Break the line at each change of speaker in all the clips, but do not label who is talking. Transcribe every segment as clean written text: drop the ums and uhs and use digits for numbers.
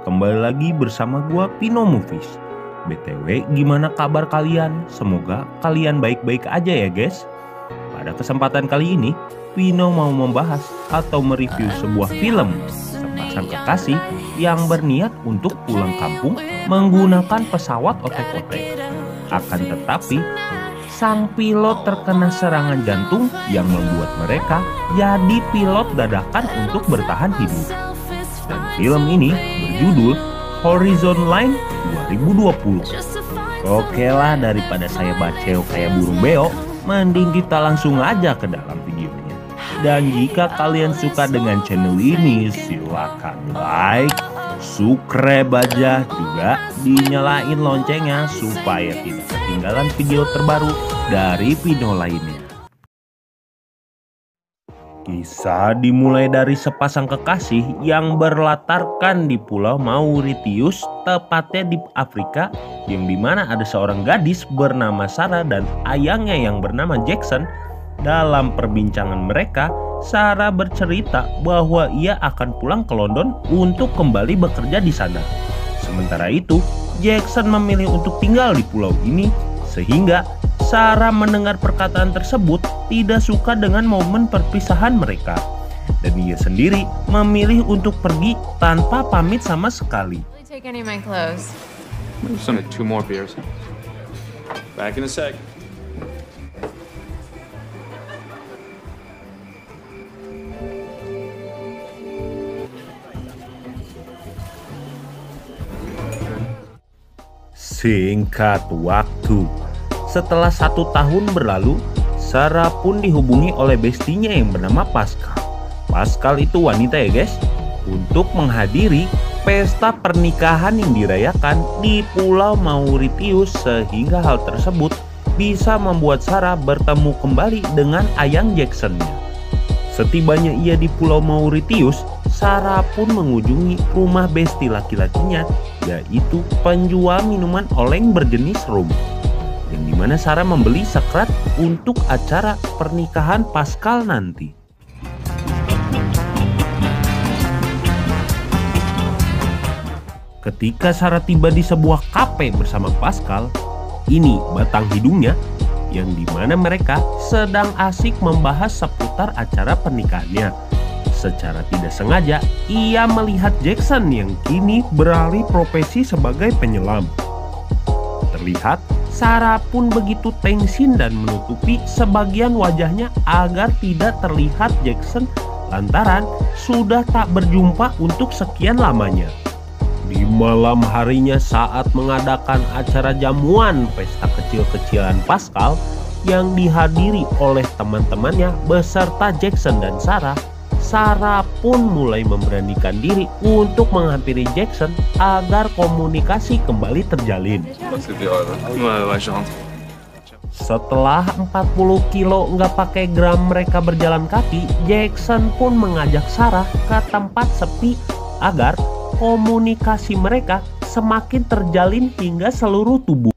kembali lagi bersama gua Pino Movies. BTW, gimana kabar kalian? Semoga kalian baik-baik aja ya guys. Pada kesempatan kali ini, Pino mau membahas atau mereview sebuah film sepasang kekasih yang berniat untuk pulang kampung menggunakan pesawat otek-otek. Akan tetapi, sang pilot terkena serangan jantung yang membuat mereka jadi pilot dadakan untuk bertahan hidup. Dan film ini berjudul Horizon Line 2020. Oke lah, daripada saya baceo kayak burung beo, mending kita langsung aja ke dalam videonya. Dan jika kalian suka dengan channel ini, silakan like, subscribe aja, juga dinyalain loncengnya supaya tidak ketinggalan video terbaru dari Pino lainnya. Kisah dimulai dari sepasang kekasih yang berlatarkan di Pulau Mauritius, tepatnya di Afrika, yang dimana ada seorang gadis bernama Sarah dan ayangnya yang bernama Jackson. Dalam perbincangan mereka, Sarah bercerita bahwa ia akan pulang ke London untuk kembali bekerja di sana. Sementara itu, Jackson memilih untuk tinggal di pulau ini, sehingga Sarah mendengar perkataan tersebut tidak suka dengan momen perpisahan mereka. Dan ia sendiri memilih untuk pergi tanpa pamit sama sekali.
Take any of my clothes.
Some 2 more beers. Back in a sec.
Singkat waktu, setelah 1 tahun berlalu, Sarah pun dihubungi oleh bestinya yang bernama Pascal. Pascal itu wanita ya guys, untuk menghadiri pesta pernikahan yang dirayakan di Pulau Mauritius, sehingga hal tersebut bisa membuat Sarah bertemu kembali dengan ayang Jacksonnya. Setibanya ia di Pulau Mauritius, Sarah pun mengunjungi rumah besti laki-lakinya, yaitu penjual minuman oleng berjenis rum, yang dimana Sarah membeli sekrat untuk acara pernikahan Pascal nanti. Ketika Sarah tiba di sebuah kafe bersama Pascal, ini batang hidungnya, yang dimana mereka sedang asik membahas seputar acara pernikahannya. Secara tidak sengaja, ia melihat Jackson yang kini beralih profesi sebagai penyelam. Terlihat, Sarah pun begitu tensin dan menutupi sebagian wajahnya agar tidak terlihat Jackson lantaran sudah tak berjumpa untuk sekian lamanya. Di malam harinya saat mengadakan acara jamuan pesta kecil-kecilan Pascal yang dihadiri oleh teman-temannya beserta Jackson dan Sarah pun mulai memberanikan diri untuk menghampiri Jackson agar komunikasi kembali terjalin. Setelah 40 kilo nggak pakai gram mereka berjalan kaki, Jackson pun mengajak Sarah ke tempat sepi agar komunikasi mereka semakin terjalin hingga seluruh tubuh.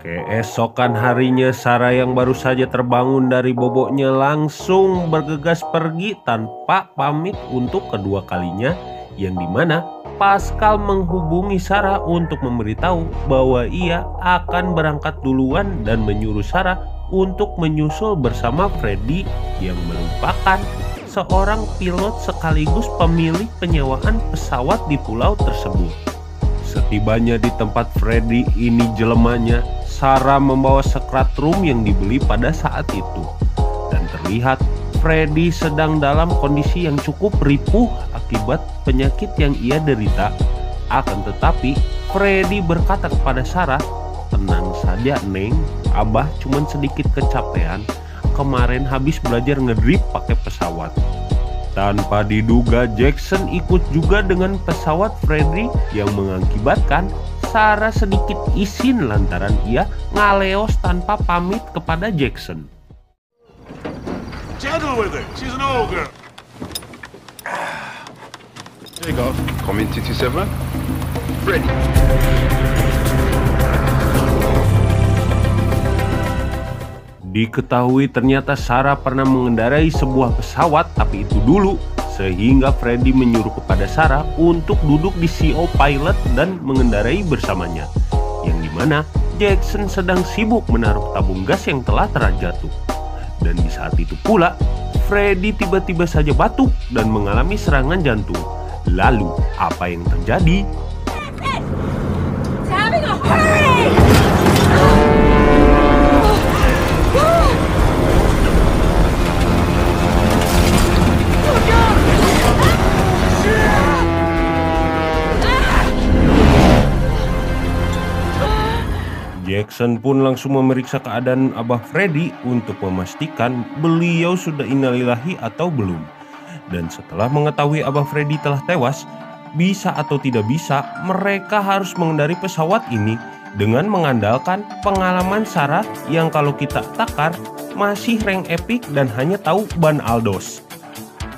Keesokan harinya, Sarah yang baru saja terbangun dari boboknya langsung bergegas pergi tanpa pamit untuk kedua kalinya, yang dimana Pascal menghubungi Sarah untuk memberitahu bahwa ia akan berangkat duluan dan menyuruh Sarah untuk menyusul bersama Freddy yang merupakan seorang pilot sekaligus pemilik penyewaan pesawat di pulau tersebut. Setibanya di tempat Freddy ini jelemanya, Sarah membawa sekrat rum yang dibeli pada saat itu. Dan terlihat Freddy sedang dalam kondisi yang cukup ripuh akibat penyakit yang ia derita. Akan tetapi Freddy berkata kepada Sarah, "Tenang saja Neng, Abah cuman sedikit kecapean. Kemarin habis belajar ngedrip pakai pesawat." Tanpa diduga, Jackson ikut juga dengan pesawat Freddy yang mengakibatkan Sarah sedikit isin lantaran ia ngaleos tanpa pamit kepada Jackson.
Gentle with her. She's an old girl. There you go.
Combien 227? Ready.
Diketahui ternyata Sarah pernah mengendarai sebuah pesawat, tapi itu dulu, sehingga Freddy menyuruh kepada Sarah untuk duduk di CO pilot dan mengendarai bersamanya, yang dimana Jackson sedang sibuk menaruh tabung gas yang telah terjatuh. Dan di saat itu pula, Freddy tiba-tiba saja batuk dan mengalami serangan jantung. Lalu, apa yang terjadi? Jackson pun langsung memeriksa keadaan Abah Freddy untuk memastikan beliau sudah innalillahi atau belum. Dan setelah mengetahui Abah Freddy telah tewas, bisa atau tidak bisa, mereka harus mengendari pesawat ini dengan mengandalkan pengalaman Sarah yang kalau kita takar masih rank epic dan hanya tahu ban Aldos.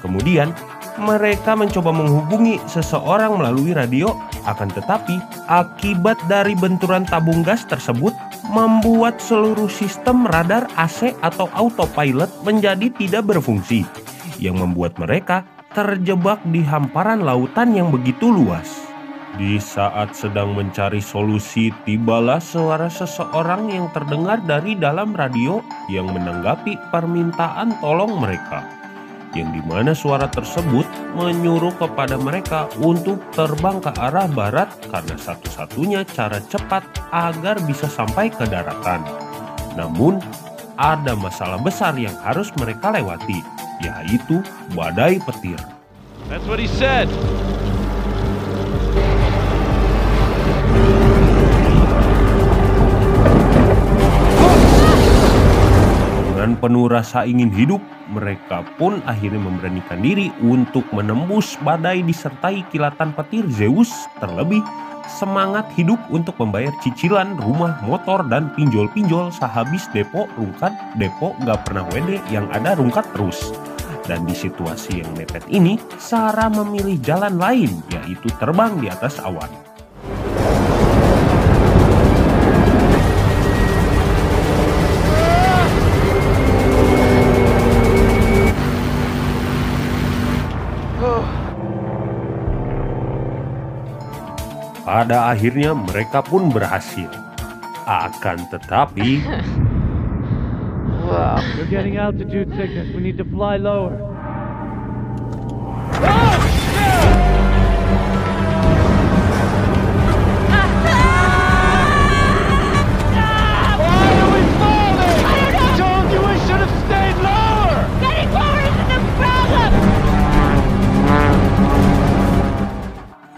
Kemudian mereka mencoba menghubungi seseorang melalui radio, akan tetapi akibat dari benturan tabung gas tersebut membuat seluruh sistem radar AC atau autopilot menjadi tidak berfungsi, yang membuat mereka terjebak di hamparan lautan yang begitu luas. Di saat sedang mencari solusi, tibalah suara seseorang yang terdengar dari dalam radio yang menanggapi permintaan tolong mereka, yang dimana suara tersebut menyuruh kepada mereka untuk terbang ke arah barat karena satu-satunya cara cepat agar bisa sampai ke daratan. Namun, ada masalah besar yang harus mereka lewati, yaitu badai petir.
That's what he said.
Dengan penuh rasa ingin hidup, mereka pun akhirnya memberanikan diri untuk menembus badai disertai kilatan petir Zeus, terlebih semangat hidup untuk membayar cicilan rumah, motor, dan pinjol-pinjol sehabis depo rungkat, depo gak pernah wede yang ada rungkat terus. Dan di situasi yang mepet ini, Sarah memilih jalan lain, yaitu terbang di atas awan. Pada akhirnya mereka pun berhasil. Akan tetapi,
We're getting altitude sickness. We need to fly lower.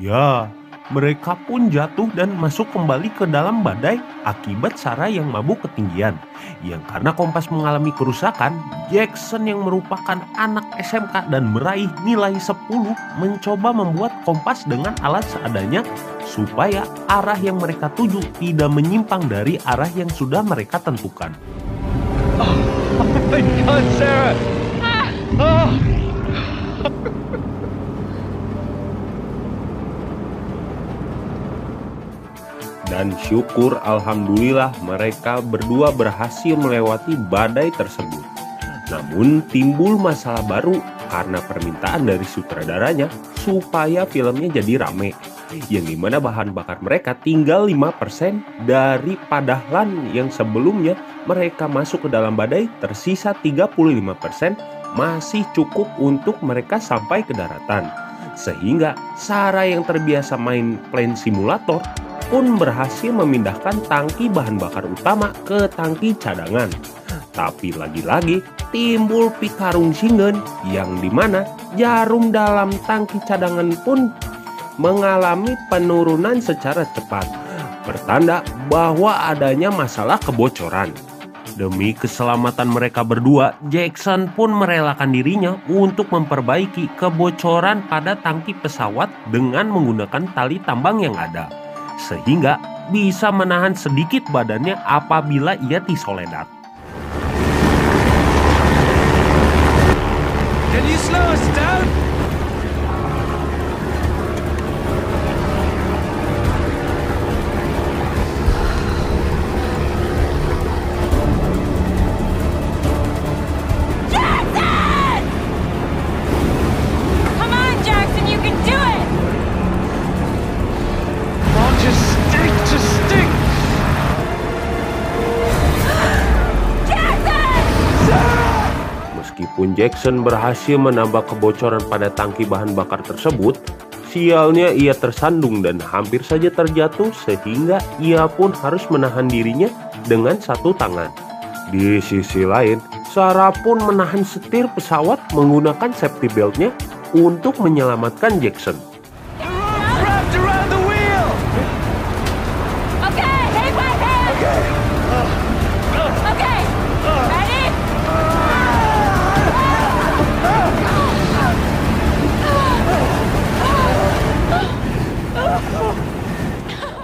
ya, mereka pun jatuh dan masuk kembali ke dalam badai akibat Sarah yang mabuk ketinggian. Yang karena kompas mengalami kerusakan, Jackson yang merupakan anak SMK dan meraih nilai 10 mencoba membuat kompas dengan alat seadanya supaya arah yang mereka tuju tidak menyimpang dari arah yang sudah mereka tentukan.
Oh my God, Sarah! Oh.
Dan syukur alhamdulillah mereka berdua berhasil melewati badai tersebut. Namun timbul masalah baru karena permintaan dari sutradaranya supaya filmnya jadi rame. Yang dimana bahan bakar mereka tinggal 5% dari padahal yang sebelumnya mereka masuk ke dalam badai tersisa 35% masih cukup untuk mereka sampai ke daratan. Sehingga Sarah yang terbiasa main plane simulator pun berhasil memindahkan tangki bahan bakar utama ke tangki cadangan. Tapi lagi-lagi timbul pikarung singen yang dimana jarum dalam tangki cadangan pun mengalami penurunan secara cepat, pertanda bahwa adanya masalah kebocoran. Demi keselamatan mereka berdua, Jackson pun merelakan dirinya untuk memperbaiki kebocoran pada tangki pesawat dengan menggunakan tali tambang yang ada, sehingga bisa menahan sedikit badannya apabila ia disoledat.
Can you slow us down?
Namun Jackson berhasil menambah kebocoran pada tangki bahan bakar tersebut. Sialnya ia tersandung dan hampir saja terjatuh sehingga ia pun harus menahan dirinya dengan satu tangan. Di sisi lain, Sarah pun menahan setir pesawat menggunakan safety beltnya untuk menyelamatkan Jackson.
Wrapped around the wheel!
Okay, take my hand! Okay. Ready?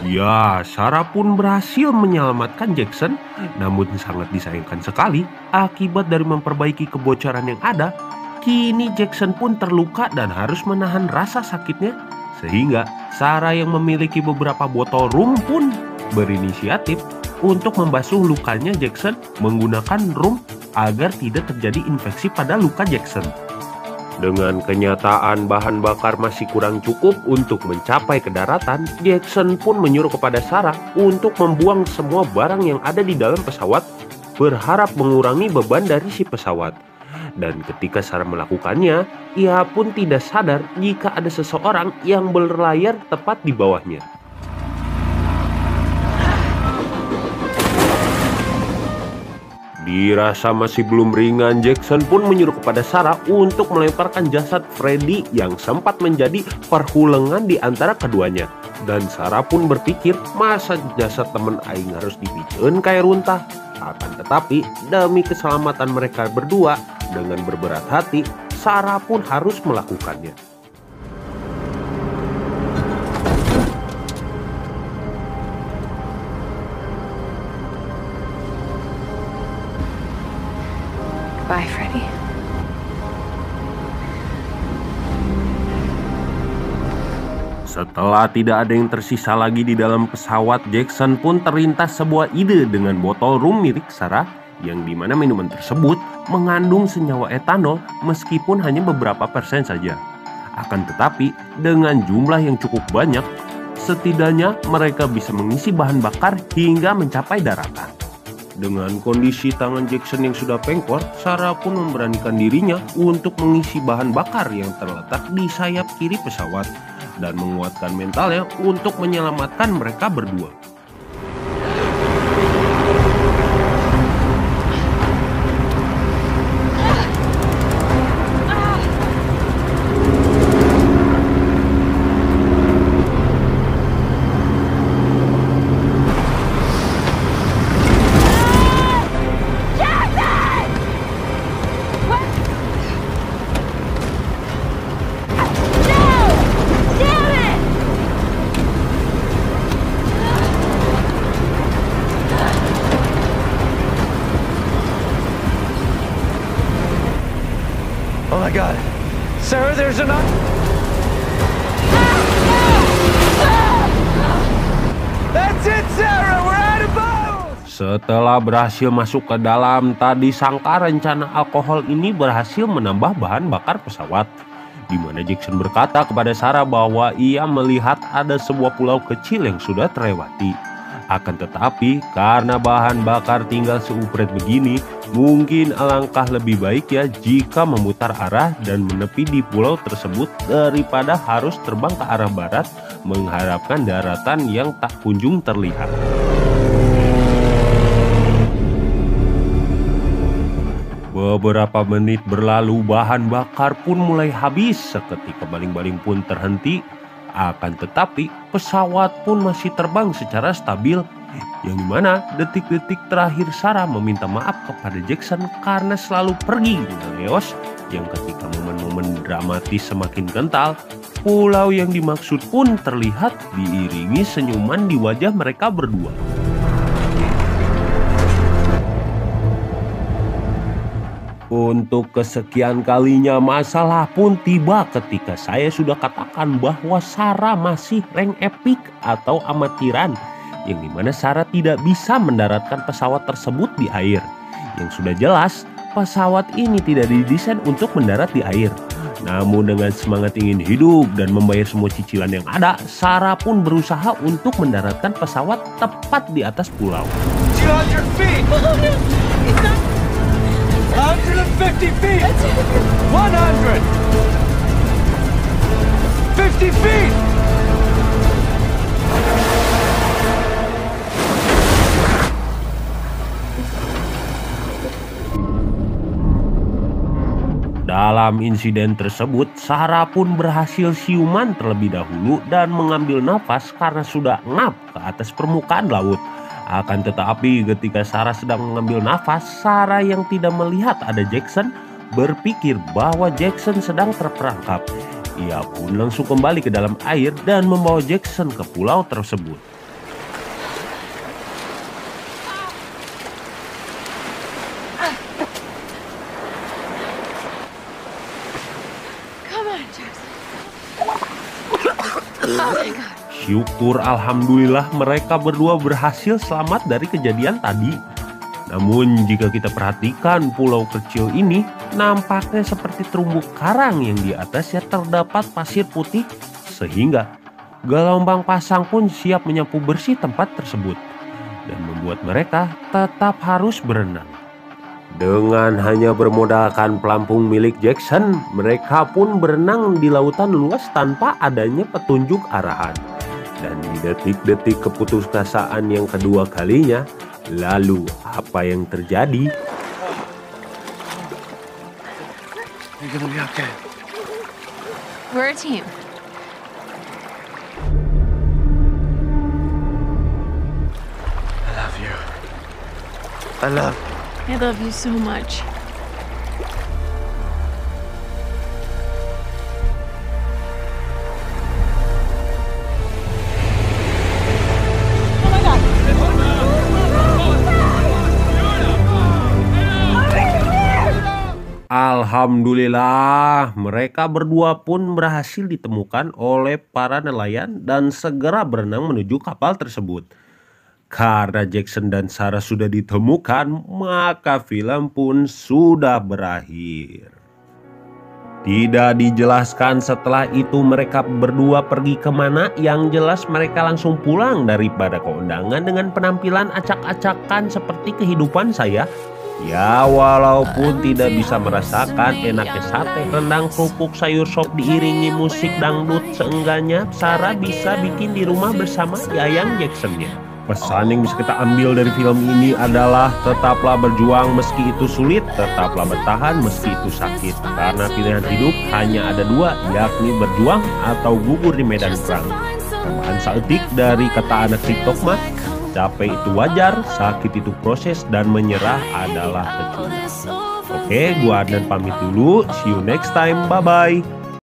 Ya, Sarah pun berhasil menyelamatkan Jackson, namun sangat disayangkan sekali akibat dari memperbaiki kebocoran yang ada. Kini Jackson pun terluka dan harus menahan rasa sakitnya, sehingga Sarah yang memiliki beberapa botol rum pun berinisiatif untuk membasuh lukanya Jackson menggunakan rum agar tidak terjadi infeksi pada luka Jackson. Dengan kenyataan bahan bakar masih kurang cukup untuk mencapai ke daratan, Jackson pun menyuruh kepada Sarah untuk membuang semua barang yang ada di dalam pesawat, berharap mengurangi beban dari si pesawat. Dan ketika Sarah melakukannya, ia pun tidak sadar jika ada seseorang yang berlayar tepat di bawahnya. Dirasa masih belum ringan, Jackson pun menyuruh kepada Sarah untuk melemparkan jasad Freddy yang sempat menjadi perhulengan di antara keduanya. Dan Sarah pun berpikir, masa jasad temen aing harus dipikeun kayak runtah. Akan tetapi, demi keselamatan mereka berdua, dengan berberat hati, Sarah pun harus melakukannya.
Bye, Freddy.
Setelah tidak ada yang tersisa lagi di dalam pesawat, Jackson pun terlintas sebuah ide dengan botol rum milik Sarah, yang dimana minuman tersebut mengandung senyawa etanol meskipun hanya beberapa persen saja. Akan tetapi dengan jumlah yang cukup banyak, setidaknya mereka bisa mengisi bahan bakar hingga mencapai daratan. Dengan kondisi tangan Jackson yang sudah pengkor, Sarah pun memberanikan dirinya untuk mengisi bahan bakar yang terletak di sayap kiri pesawat dan menguatkan mentalnya untuk menyelamatkan mereka berdua.
Oh my god. Sarah, there's an... That's it, Sarah! We're out of bounds!
Setelah berhasil masuk ke dalam, tadi sangka rencana alkohol ini berhasil menambah bahan bakar pesawat. Di mana Jackson berkata kepada Sarah bahwa ia melihat ada sebuah pulau kecil yang sudah terlewati. Akan tetapi karena bahan bakar tinggal seupret begini, mungkin alangkah lebih baik ya jika memutar arah dan menepi di pulau tersebut daripada harus terbang ke arah barat mengharapkan daratan yang tak kunjung terlihat. Beberapa menit berlalu, bahan bakar pun mulai habis, seketika baling-baling pun terhenti. Akan tetapi pesawat pun masih terbang secara stabil, yang dimana detik-detik terakhir Sarah meminta maaf kepada Jackson karena selalu pergi dengan Leos, yang ketika momen-momen dramatis semakin kental, pulau yang dimaksud pun terlihat diiringi senyuman di wajah mereka berdua. Untuk kesekian kalinya masalah pun tiba ketika saya sudah katakan bahwa Sarah masih rank epic atau amatiran, yang dimana Sarah tidak bisa mendaratkan pesawat tersebut di air. Yang sudah jelas pesawat ini tidak didesain untuk mendarat di air. Namun dengan semangat ingin hidup dan membayar semua cicilan yang ada, Sarah pun berusaha untuk mendaratkan pesawat tepat di atas pulau.
200 feet!
Oh no! It's not
150 feet! 150 feet!
Dalam insiden tersebut, Sarah pun berhasil siuman terlebih dahulu dan mengambil nafas karena sudah ngap ke atas permukaan laut. Akan tetapi ketika Sarah sedang mengambil nafas, Sarah yang tidak melihat ada Jackson berpikir bahwa Jackson sedang terperangkap. Ia pun langsung kembali ke dalam air dan membawa Jackson ke pulau tersebut.
Come on, Jackson. Oh my God.
Syukur alhamdulillah mereka berdua berhasil selamat dari kejadian tadi. Namun jika kita perhatikan pulau kecil ini nampaknya seperti terumbu karang yang di atasnya terdapat pasir putih sehingga gelombang pasang pun siap menyapu bersih tempat tersebut dan membuat mereka tetap harus berenang. Dengan hanya bermodalkan pelampung milik Jackson, mereka pun berenang di lautan luas tanpa adanya petunjuk arahan. Dan di detik-detik keputusasaan yang kedua kalinya, lalu apa yang terjadi?
You're gonna be okay.
We're a team.
I love you. I love
I love you so much.
Alhamdulillah, mereka berdua pun berhasil ditemukan oleh para nelayan dan segera berenang menuju kapal tersebut. Karena Jackson dan Sarah sudah ditemukan, maka film pun sudah berakhir. Tidak dijelaskan setelah itu mereka berdua pergi kemana, yang jelas mereka langsung pulang daripada keundangan dengan penampilan acak-acakan seperti kehidupan saya. Ya, walaupun tidak bisa merasakan enaknya sate, rendang, kerupuk, sayur sop diiringi musik dangdut, seenggaknya Sarah bisa bikin di rumah bersama Yayang Jacksonnya. Pesan yang bisa kita ambil dari film ini adalah tetaplah berjuang meski itu sulit, tetaplah bertahan meski itu sakit. Karena pilihan hidup hanya ada dua, yakni berjuang atau gugur di medan perang. Tambahan saeutik dari kata anak TikTok mah, capek itu wajar, sakit itu proses, dan menyerah adalah peculiar. Oke, gua Adnan pamit dulu. See you next time. Bye-bye.